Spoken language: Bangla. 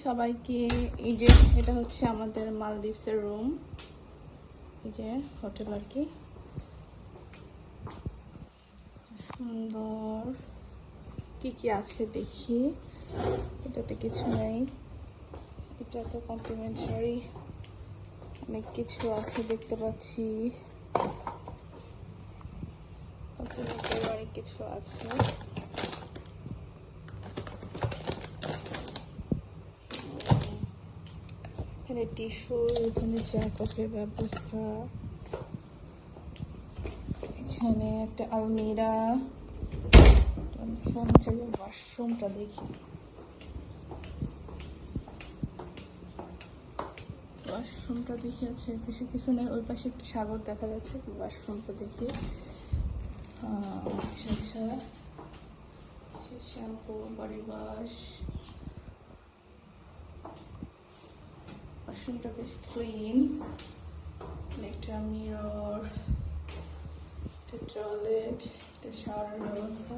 সবাইকে। এই যে এটা হচ্ছে আমাদের মালদ্বীপসের রুম, এই যে হোটেল আর কি, সুন্দর। কি কি আছে দেখি, এটাতে কিছু নেই, এটা তো কমপ্লিমেন্টারি, অনেক কিছু আছে দেখতে পাচ্ছি, কমপ্লিমেন্টারি অনেক কিছু আছে। এখানে টিস্যু, এখানে চা কফির ব্যবস্থা, এখানে একটা আলমিরা, ওয়াশরুমটা দেখি, ওয়াশরুমটা দেখি আছে, বেশি কিছু নেই, ওই পাশে একটা সাগর দেখা যাচ্ছে, ওয়াশরুমটা দেখি। আচ্ছা আচ্ছা, শ্যাম্পু, বডি ওয়াশ, ওয়াশরুমটা বেশ ক্লিন, একটা মিরর, একটা টয়লেট, একটা শাওয়ারের ব্যবস্থা।